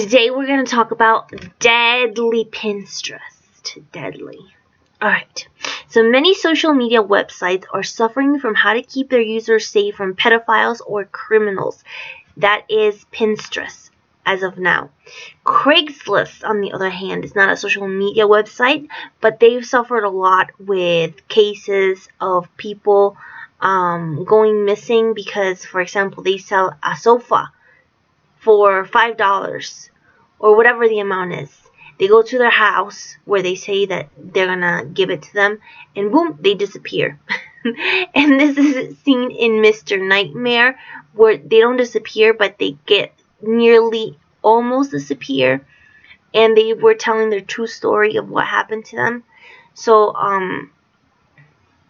Today we're going to talk about deadly Pinterest. Deadly. Alright, so many social media websites are suffering from how to keep their users safe from pedophiles or criminals. That is Pinterest as of now. Craigslist, on the other hand, is not a social media website, but they've suffered a lot with cases of people going missing because, for example, they sell a sofa for $5 or whatever the amount is. They go to their house where they say that they're gonna give it to them, and boom, they disappear. And this is seen in Mr. Nightmare, where they don't disappear, but they get nearly almost disappear, and they were telling their true story of what happened to them. So,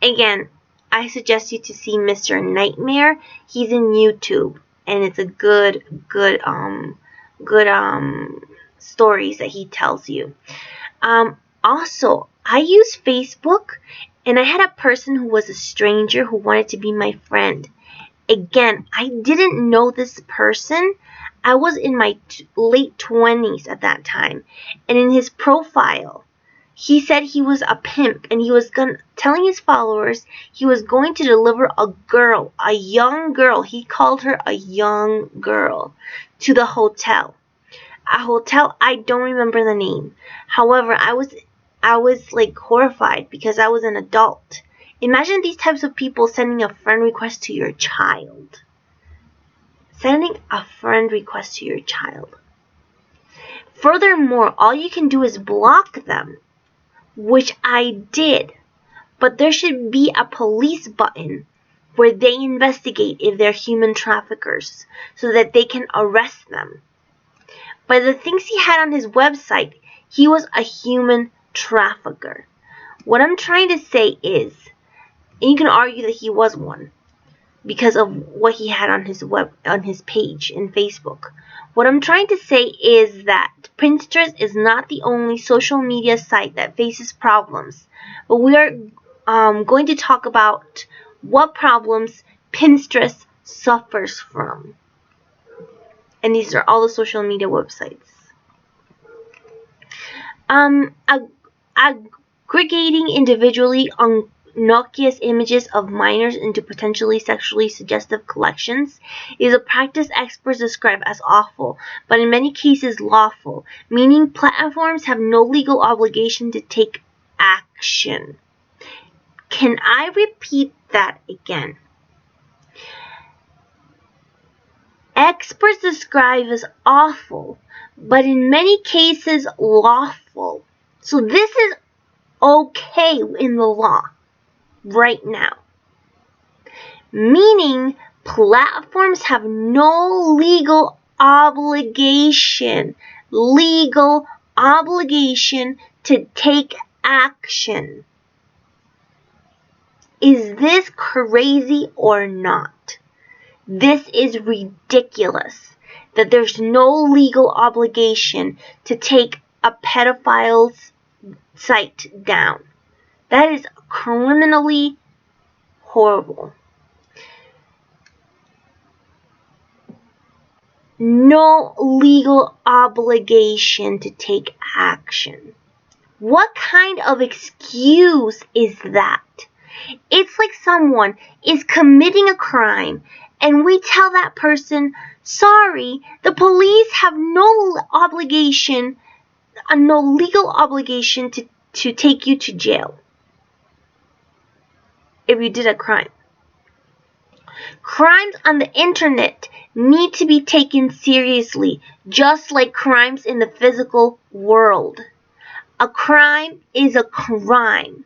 again, I suggest you to see Mr. Nightmare. He's in YouTube, and it's a good stories that he tells you. Also, I use Facebook, and I had a person who was a stranger who wanted to be my friend. Again, I didn't know this person. I was in my late 20s at that time, and in his profile, he said he was a pimp, and he was telling his followers he was going to deliver a young girl, he called her a young girl, to the hotel. A hotel, I don't remember the name. However, I was like horrified because I was an adult. Imagine these types of people sending a friend request to your child. Sending a friend request to your child. Furthermore, all you can do is block them, which I did. But there should be a police button where they investigate if they're human traffickers so that they can arrest them. By the things he had on his website, he was a human trafficker. What I'm trying to say is, and you can argue that he was one because of what he had on his page in Facebook. What I'm trying to say is that Pinterest is not the only social media site that faces problems, but we are going to talk about what problems Pinterest suffers from. And these are all the social media websites. Aggregating individually innocuous images of minors into potentially sexually suggestive collections is a practice experts describe as awful, but in many cases lawful, meaning platforms have no legal obligation to take action. Can I repeat that again? Experts describe as awful, but in many cases lawful. So this is okay in the law right now. Meaning platforms have no legal obligation to take action. Is this crazy or not? This is ridiculous that there's no legal obligation to take a pedophile's site down. That is criminally horrible. No legal obligation to take action. What kind of excuse is that? It's like someone is committing a crime and we tell that person, sorry, the police have no legal obligation to take you to jail if you did a crime. Crimes on the internet need to be taken seriously, just like crimes in the physical world. A crime is a crime.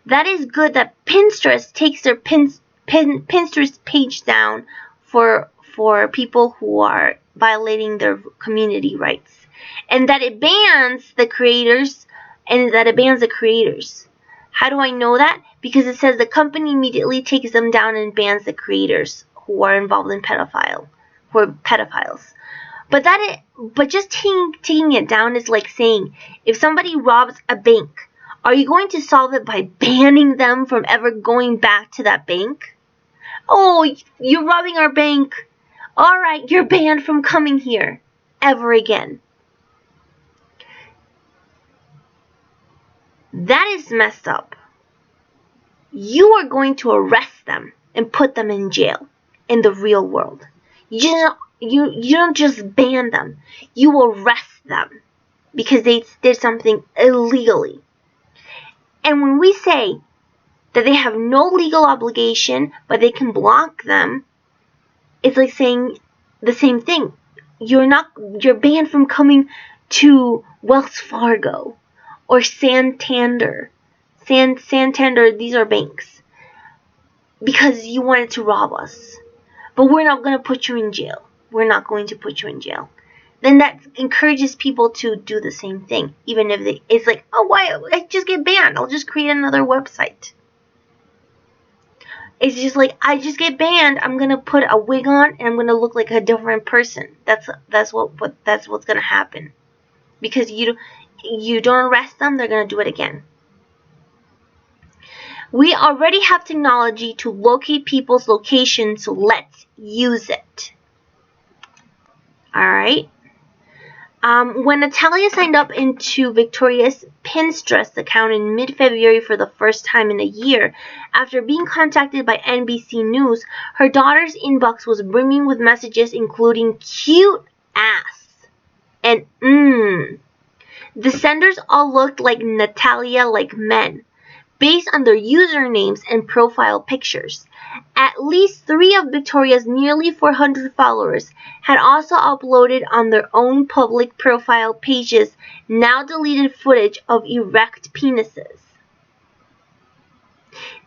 That is good that Pinterest takes their Pinterest page down for people who are violating their community rights, and that it bans the creators, How do I know that? Because it says the company immediately takes them down and bans the creators who are involved in pedophiles. But just taking it down is like saying, if somebody robs a bank, are you going to solve it by banning them from ever going back to that bank? Oh, you're robbing our bank. Alright, you're banned from coming here ever again. That is messed up. You are going to arrest them and put them in jail in the real world. You don't just ban them. You arrest them because they did something illegally. And when we say that they have no legal obligation, but they can block them, it's like saying the same thing. You're banned from coming to Wells Fargo or Santander. Santander, these are banks. Because you wanted to rob us. But we're not going to put you in jail. We're not going to put you in jail. Then that encourages people to do the same thing. Even if it's like, oh, why? I just get banned. I'll just create another website. It's just like, I just get banned. I'm going to put a wig on and I'm going to look like a different person. That's what's going to happen. Because you don't arrest them, they're going to do it again. We already have technology to locate people's locations, so let's use it. Alright? When Natalia signed up into Victoria's Pinterest account in mid-February for the first time in a year, after being contacted by NBC News, her daughter's inbox was brimming with messages including cute ass and The senders all looked like Natalia like men, based on their usernames and profile pictures. At least 3 of Victoria's nearly 400 followers had also uploaded on their own public profile pages now deleted footage of erect penises.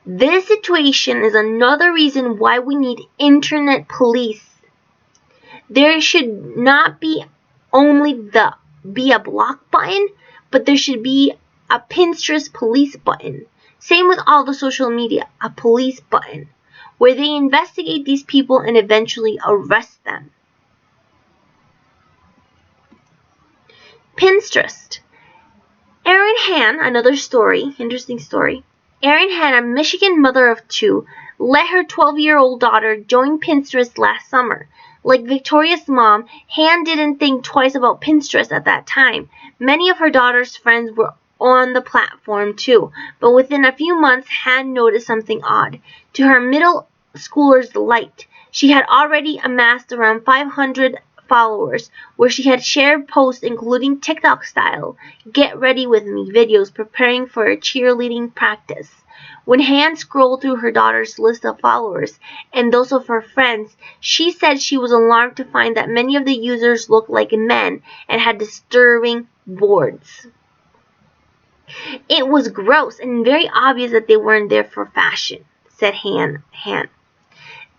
This situation is another reason why we need internet police. There should not be only be a block button, but there should be a Pinterest police button. Same with all the social media, a police button, where they investigate these people and eventually arrest them. Pinterest. Erin Han, another story, interesting story. Erin Han, a Michigan mother of 2, let her 12-year-old daughter join Pinterest last summer. Like Victoria's mom, Han didn't think twice about Pinterest at that time. Many of her daughter's friends were on the platform too, but within a few months, Han noticed something odd. To her middle schooler's delight, she had already amassed around 500 followers, where she had shared posts including TikTok-style "Get ready with me" videos preparing for a cheerleading practice. When Han scrolled through her daughter's list of followers and those of her friends, she said she was alarmed to find that many of the users looked like men and had disturbing boards. It was gross and very obvious that they weren't there for fashion, said Han.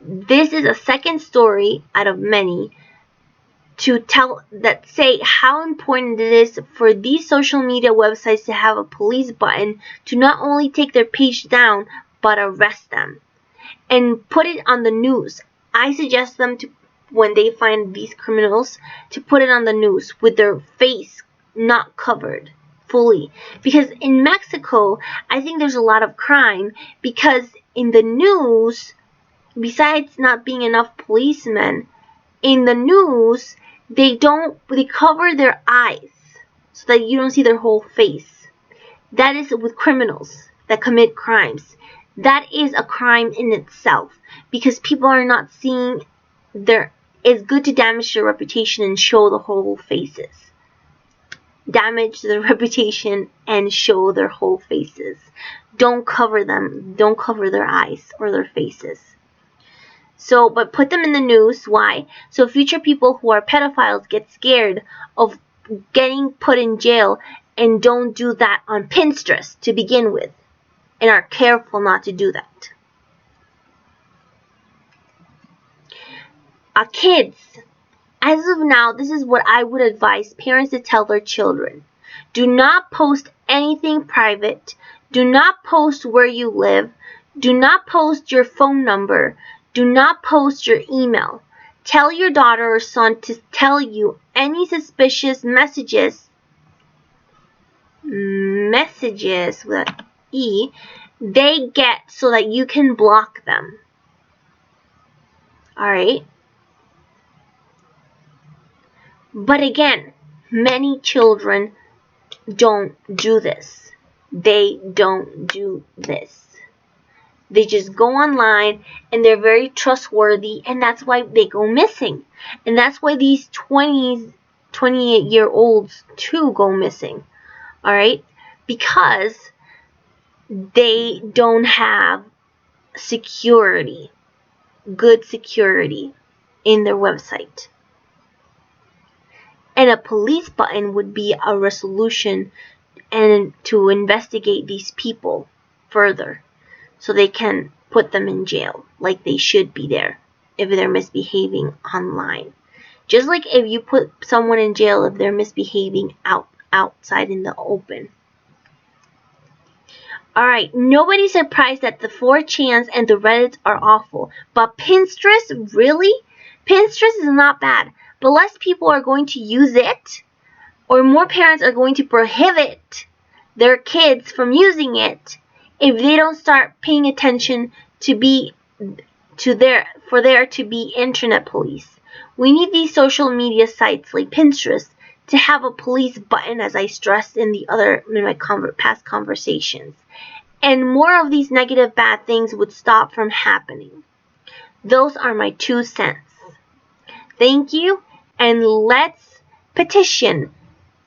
This is a second story out of many to tell that say how important it is for these social media websites to have a police button to not only take their page down but arrest them and put it on the news. I suggest them to, when they find these criminals, to put it on the news with their face not covered fully, because in Mexico I think there's a lot of crime because in the news, besides not being enough policemen in the news, they cover their eyes so that you don't see their whole face. That is with criminals that commit crimes. That is a crime in itself because people are not seeing it's good to damage their reputation and show the whole faces. Damage their reputation and show their whole faces. Don't cover them. Don't cover their eyes or their faces. So, but put them in the news. Why? So future people who are pedophiles get scared of getting put in jail and don't do that on Pinterest to begin with and are careful not to do that. Kids. As of now, this is what I would advise parents to tell their children. Do not post anything private. Do not post where you live. Do not post your phone number. Do not post your email. Tell your daughter or son to tell you any suspicious messages with an E they get so that you can block them. Alright? But again, many children don't do this. they don't do this. They just go online and they're very trustworthy, and that's why they go missing. And that's why these 28-year-olds too go missing. Alright? Because they don't have security, good security in their website. And a police button would be a resolution and to investigate these people further, so they can put them in jail like they should be there if they're misbehaving online. Just like if you put someone in jail if they're misbehaving outside in the open. Alright, nobody's surprised that the 4chans and the Reddits are awful. But Pinterest, really? Pinterest is not bad. But less people are going to use it, or more parents are going to prohibit their kids from using it if they don't start paying attention for there to be internet police. We need these social media sites like Pinterest to have a police button, as I stressed in my past conversations. And more of these negative bad things would stop from happening. Those are my 2 cents. Thank you, and let's petition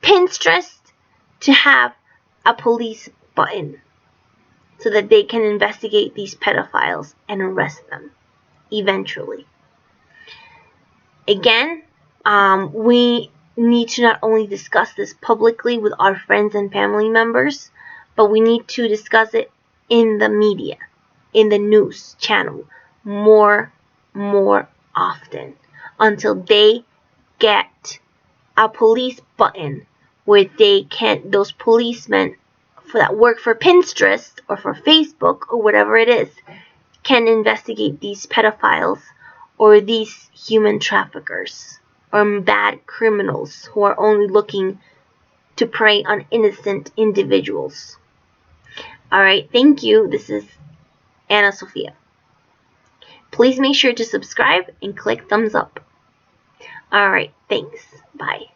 Pinterest to have a police button so that they can investigate these pedophiles and arrest them eventually. Again, we need to not only discuss this publicly with our friends and family members, but we need to discuss it in the media, in the news channel, more often, until they get a police button where those policemen that work for Pinterest or for Facebook or whatever it is can investigate these pedophiles or these human traffickers or bad criminals who are only looking to prey on innocent individuals. Alright, thank you. This is Anna Sophia. Please make sure to subscribe and click thumbs up. Alright, thanks. Bye.